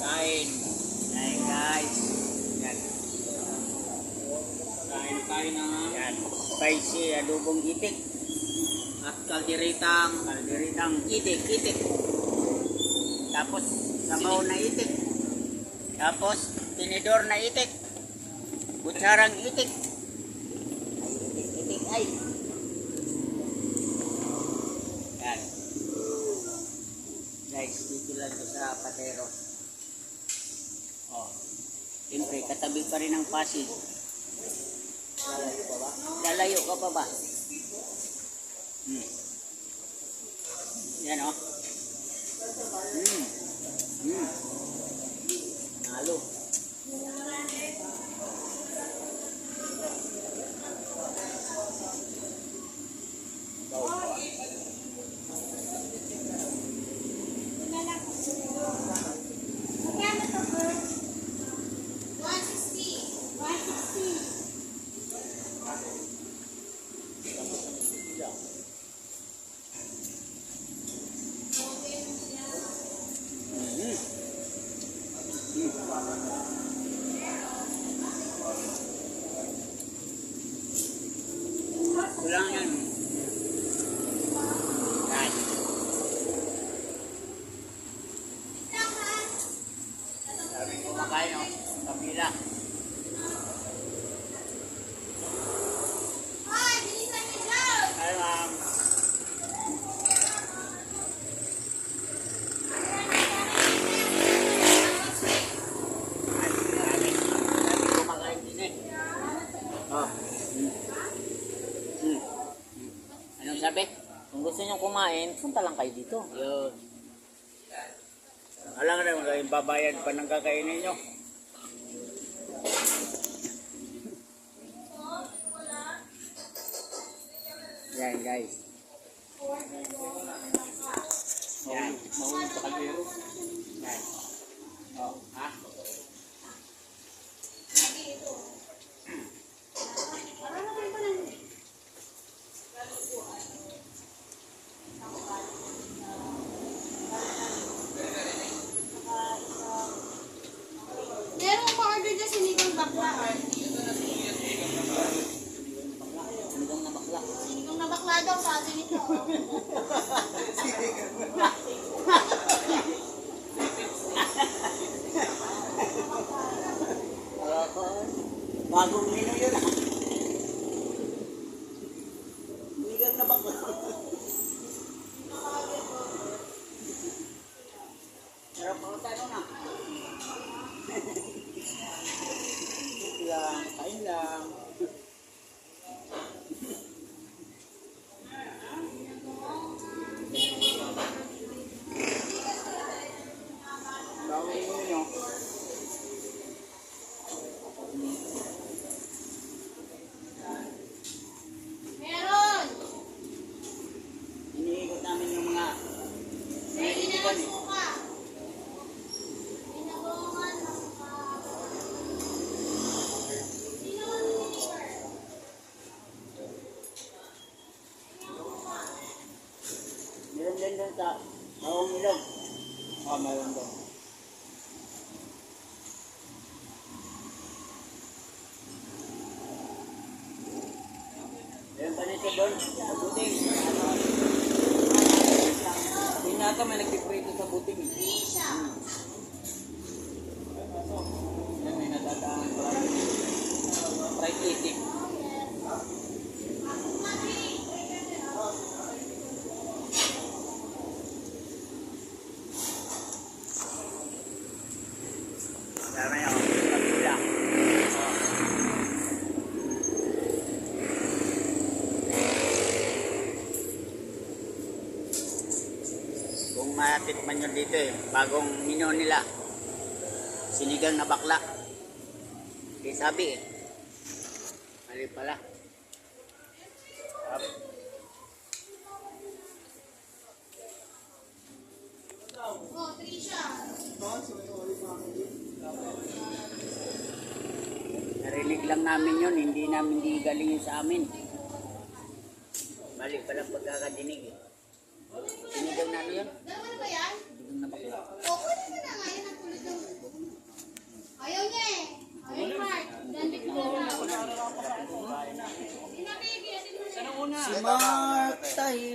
Kain. Ayan guys. Yan. Kain tayo ng Yan. Spicy adobong itik. at kalderitang Kalderitang itik. Tapos sabaw na itik. Tapos tinidor na itik. Kutsarang itik. Itik ay. Yan. Guys, dito lang ito sa Patero. Oh. Siyempre, katabi pa rin ng Pasig. Lalayo ka ba? Lalayo ka pa ba? Yan o. Nalo. Kulang yan. Yan. Sabi ko makain o. Kapila. Ay ma'am. Sabi ko makain din eh. Oh. Anong sabi? Kung gusto nyo kumain, punta lang kayo dito. Yun. Alam nga naman, babayad pa ng kakainin nyo. Yan guys. Yan. Mahulog sa kaldero. Yan. Oh, ha? Meron pa order dyan sinigang bakla. Sinigang na bakla. Sinigang na bakla daw, sabi nito. Bagong menu yun ah. Sinigang na bakla. Sarap ako tayo na. Lang, kain lang. Bawin mo nyo. Meron! Iniikot namin yung mga May naiikan ginawang eh. suka. Ginawang suka. Ginawang liver. Meron din doon sa bawang ilog. Meron doon. Meron pa nito doon. Sa buting. Hindi nga ito may nagpiprito sa buting. Trisha. Yan may nadadaan fried itik. Dami ako. Kapila. Kung matikman nyo dito eh, bagong menu nila. Sinigang na bakla. Di sabi eh. Mali pala. Oh, Trisha. Narinig lang namin yun, hindi namin di galing yun sa amin. Mali pala pagkakadinig eh. Sinigang na ano yun? Dalawa na ba yan? Sinigang na bakla. O, pwede mo na nga yan ang tulad ng Si Mark tayo.